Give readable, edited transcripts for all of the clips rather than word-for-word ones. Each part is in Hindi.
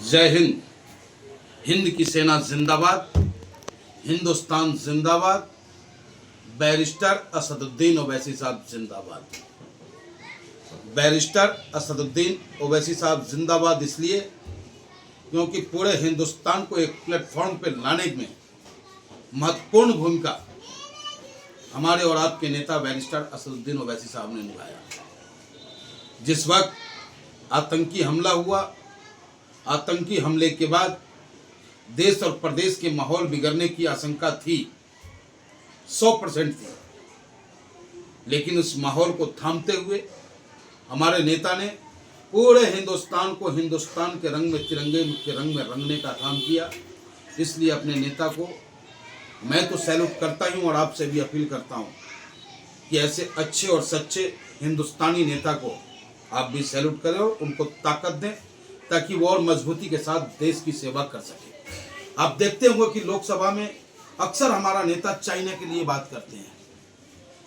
जय हिंद। हिंद की सेना जिंदाबाद, हिंदुस्तान जिंदाबाद, बैरिस्टर असदुद्दीन ओवैसी साहब जिंदाबाद। बैरिस्टर असदुद्दीन ओवैसी साहब जिंदाबाद इसलिए क्योंकि पूरे हिंदुस्तान को एक प्लेटफॉर्म पर लाने में महत्वपूर्ण भूमिका हमारे और आपके नेता बैरिस्टर असदुद्दीन ओवैसी साहब ने निभाया। जिस वक्त आतंकी हमला हुआ, आतंकी हमले के बाद देश और प्रदेश के माहौल बिगड़ने की आशंका थी, 100% थी, लेकिन उस माहौल को थामते हुए हमारे नेता ने पूरे हिंदुस्तान को हिंदुस्तान के रंग में, तिरंगे के रंग में रंगने का काम किया। इसलिए अपने नेता को मैं तो सैल्यूट करता ही हूँ और आपसे भी अपील करता हूँ कि ऐसे अच्छे और सच्चे हिंदुस्तानी नेता को आप भी सैल्यूट करें और उनको ताकत दें ताकि वो और मजबूती के साथ देश की सेवा कर सके। आप देखते होंगे कि लोकसभा में अक्सर हमारा नेता चाइना के लिए बात करते हैं,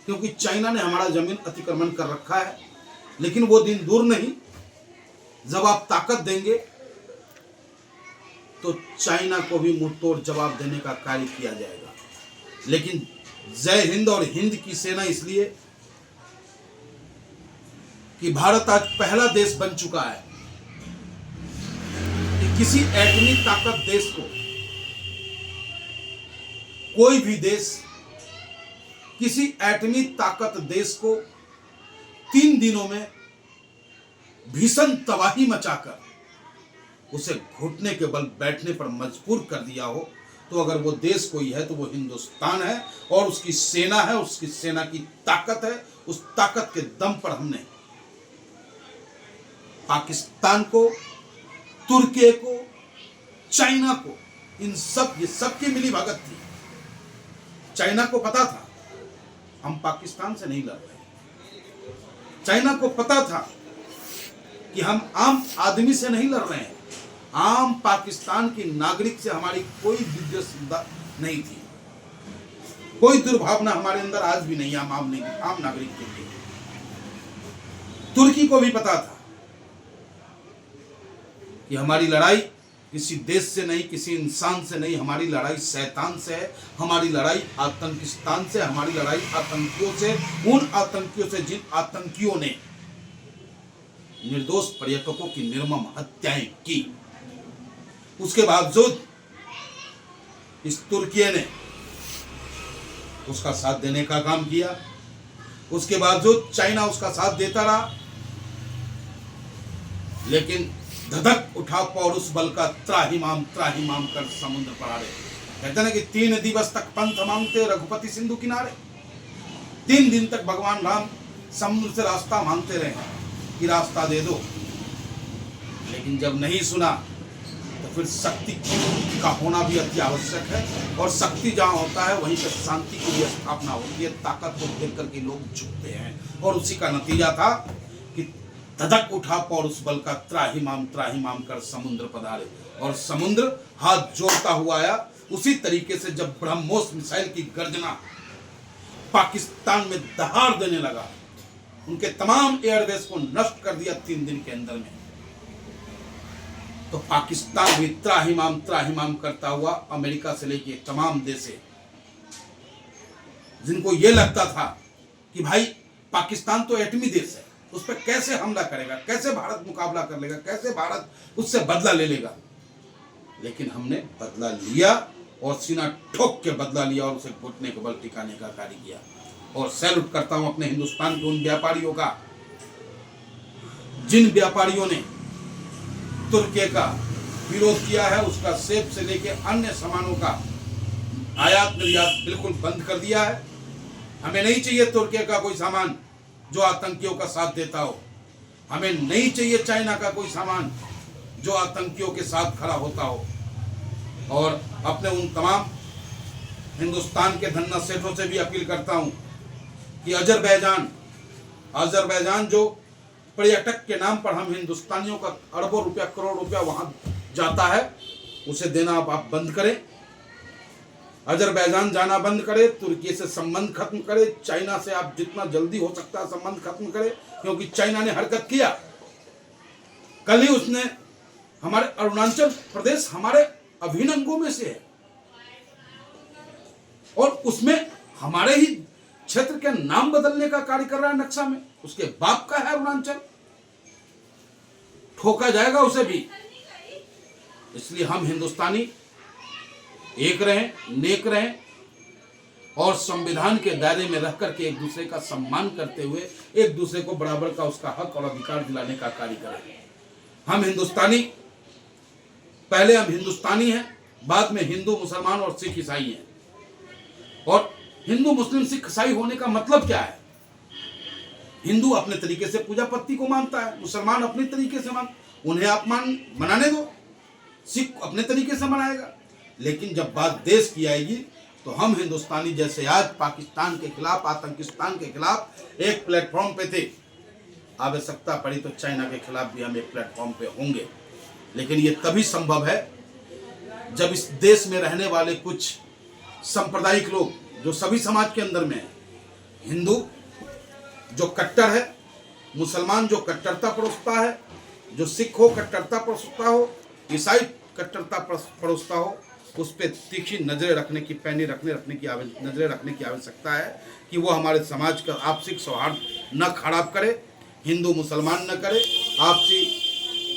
क्योंकि चाइना ने हमारा जमीन अतिक्रमण कर रखा है। लेकिन वो दिन दूर नहीं जब आप ताकत देंगे तो चाइना को भी मुंहतोड़ जवाब देने का कार्य किया जाएगा। लेकिन जय हिंद और हिंद की सेना इसलिए कि भारत आज पहला देश बन चुका है कि किसी एटमी ताकत देश को, कोई भी देश किसी एटमी ताकत देश को 3 दिनों में भीषण तबाही मचाकर उसे घुटने के बल बैठने पर मजबूर कर दिया हो, तो अगर वो देश कोई है तो वो हिंदुस्तान है और उसकी सेना है, उसकी सेना की ताकत है। उस ताकत के दम पर हमने पाकिस्तान को, तुर्की को, चाइना को, इन सब, ये सबकी मिली भगत थी। चाइना को पता था हम पाकिस्तान से नहीं लड़ रहे, चाइना को पता था कि हम आम आदमी से नहीं लड़ रहे हैं, आम पाकिस्तान की नागरिक से हमारी कोई विद्वेषता नहीं थी, कोई दुर्भावना हमारे अंदर आज भी नहीं है आम नागरिक के लिए। तुर्की को भी पता था कि हमारी लड़ाई किसी देश से नहीं, किसी इंसान से नहीं, हमारी लड़ाई शैतान से है, हमारी लड़ाई आतंकिस्तान से, हमारी लड़ाई आतंकियों से, उन आतंकियों से जिन आतंकियों ने निर्दोष पर्यटकों की निर्मम हत्याएं की। उसके बावजूद इस तुर्की ने उसका साथ देने का काम किया, उसके बावजूद चाइना उसका साथ देता रहा, लेकिन धधक उठा पौरुष बल का त्राहिमाम त्राहिमाम कर समुद्र परारे। कहते ना कि 3 दिवस तक पंथ मांगते रघुपति सिंधु किनारे। 3 दिन तक भगवान राम समुद्र से रास्ता मांगते रहे कि रास्ता दे दो, लेकिन जब नहीं सुना तो फिर शक्ति का होना भी अति आवश्यक है, और शक्ति जहाँ होता है वहीं पर शांति की भी स्थापना होती है। ताकत को देख करके लोग झुकते हैं, और उसी का नतीजा था कि धधक उठा पौरुष बल का त्राहिमाम कर समुद्र पधारे, और समुद्र हाथ जोड़ता हुआ आया। उसी तरीके से जब ब्रह्मोस मिसाइल की गर्जना पाकिस्तान में दहाड़ देने लगा, उनके तमाम एयरबेस को नष्ट कर दिया 3 दिन के अंदर में, तो पाकिस्तान भी त्राहिमाम करता हुआ अमेरिका से लेके तमाम देशे, जिनको ये लगता था कि भाई पाकिस्तान तो एटमी देश है, उस पर कैसे हमला करेगा, कैसे भारत मुकाबला कर लेगा, कैसे भारत उससे बदला ले लेगा। लेकिन हमने बदला लिया और सीना ठोक के बदला लिया और उसे घुटने के बल टिकाने का कार्य किया। और सैल्यूट करता हूं अपने हिंदुस्तान के उन व्यापारियों का जिन व्यापारियों ने तुर्की का विरोध किया है, उसका सेब से लेकर अन्य सामानों का आयात निर्यात बिल्कुल बंद कर दिया है। हमें नहीं चाहिए तुर्की का कोई सामान जो आतंकियों का साथ देता हो, हमें नहीं चाहिए चाइना का कोई सामान जो आतंकियों के साथ खड़ा होता हो। और अपने उन तमाम हिंदुस्तान के धन्ना सेठों से भी अपील करता हूं कि अजरबैजान जो पर्यटक के नाम पर हम हिंदुस्तानियों का अरबों रुपया, करोड़ रुपया वहां जाता है, उसे देना आप बंद करें। अजरबैजान जाना बंद करे, तुर्की से संबंध खत्म करे, चाइना से आप जितना जल्दी हो सकता है संबंध खत्म करे, क्योंकि चाइना ने हरकत किया। कल ही उसने हमारे अरुणाचल प्रदेश हमारे अभिन्न अंगों में से है और उसमें हमारे ही क्षेत्र के नाम बदलने का कार्य कर रहा है नक्शा में। उसके बाप का है अरुणाचल, ठोका जाएगा उसे भी। इसलिए हम हिंदुस्तानी एक रहें, नेक रहें और संविधान के दायरे में रह करके एक दूसरे का सम्मान करते हुए एक दूसरे को बराबर का उसका हक और अधिकार दिलाने का कार्य करें। हम हिंदुस्तानी, पहले हम हिंदुस्तानी हैं, बाद में हिंदू, मुसलमान और सिख ईसाई हैं। और हिंदू, मुस्लिम, सिख, ईसाई होने का मतलब क्या है? हिंदू अपने तरीके से पूजा पत्ती को मानता है, मुसलमान अपने तरीके से उन्हें आप मनाने दो, सिख अपने तरीके से मनाएगा। लेकिन जब बात देश की आएगी तो हम हिंदुस्तानी जैसे आज पाकिस्तान के खिलाफ, आतंकिस्तान के खिलाफ एक प्लेटफॉर्म पे थे, आवश्यकता पड़ी तो चाइना के खिलाफ भी हम एक प्लेटफॉर्म पे होंगे। लेकिन ये तभी संभव है जब इस देश में रहने वाले कुछ सांप्रदायिक लोग जो सभी समाज के अंदर में है, हिंदू जो कट्टर है, मुसलमान जो कट्टरता परोसता है, जो सिख हो कट्टरता परोसता हो, ईसाई कट्टरता परोसता हो, उस पर तीखी नजरें रखने की, पैनी रखने की नजरें रखने की आवश्यकता है कि वो हमारे समाज का आपसी सौहार्द न खराब करे, हिंदू मुसलमान न करे, आपसी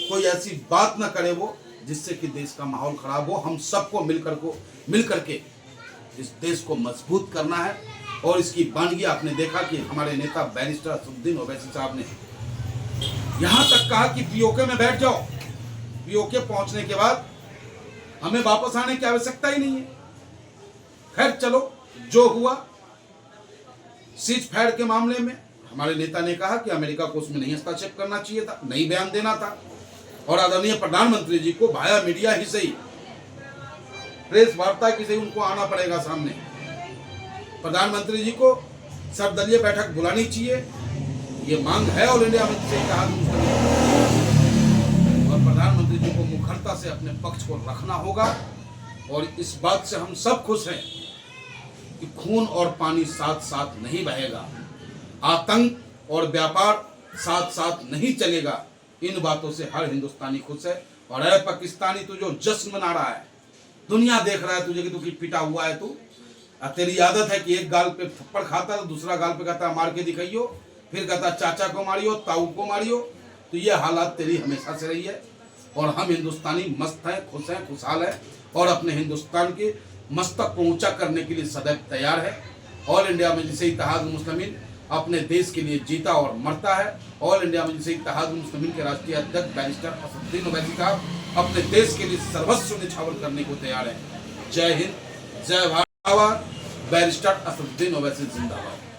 कोई ऐसी बात न करे वो जिससे कि देश का माहौल खराब हो। हम सबको मिल करके इस देश को मजबूत करना है। और इसकी बानगी आपने देखा कि हमारे नेता बैरिस्टर असदुद्दीन ओवैसी साहब ने यहाँ तक कहा कि पीओके में बैठ जाओ। पीओके पहुंचने के बाद हमें वापस आने की आवश्यकता ही नहीं है। खैर चलो, जो हुआ सीज फायर के मामले में हमारे नेता ने कहा कि अमेरिका को उसमें नहीं हस्तक्षेप करना चाहिए था, नहीं बयान देना था और आदरणीय प्रधानमंत्री जी को भाया मीडिया ही सही, प्रेस वार्ता की सही उनको आना पड़ेगा सामने। प्रधानमंत्री जी को सर्वदलीय बैठक बुलानी चाहिए, ये मांग है ऑल इंडिया में से कहा, और प्रधानमंत्री जी को मुखरता से अपने पक्ष को रखना होगा। और इस बात से हम सब खुश हैं कि खून और पानी साथ साथ नहीं बहेगा, आतंक और व्यापार साथ साथ नहीं चलेगा। इन बातों से हर हिंदुस्तानी खुश है। और अरे पाकिस्तानी, तू जो जश्न मना रहा है, दुनिया देख रहा है तुझे कि तू पिटा हुआ है, तू तेरी आदत है कि एक गाल पे थप्पड़ खाता है, दूसरा गाल पे कहता मार के दिखाइयो, फिर कहता चाचा को मारियो, ताऊ को मारियो। तो ये हालात तेरी हमेशा से रही है। और हम हिंदुस्तानी मस्त हैं, खुश हैं, खुशहाल हैं और अपने हिंदुस्तान के मस्तक को ऊंचा करने के लिए सदैव तैयार है। ऑल इंडिया में जिसे इत्तेहाद मुस्लिमीन अपने देश के लिए जीता और मरता है। ऑल इंडिया में जिसे इत्तेहाद मुस्लिमीन के राष्ट्रीय अध्यक्ष बैरिस्टर असदुद्दीन ओवैसी साहब अपने देश के लिए सर्वस्व निछावर करने को तैयार है। जय हिंद, जय भारत, बैरिस्टर असदुद्दीन ओवैसी जिंदाबाद।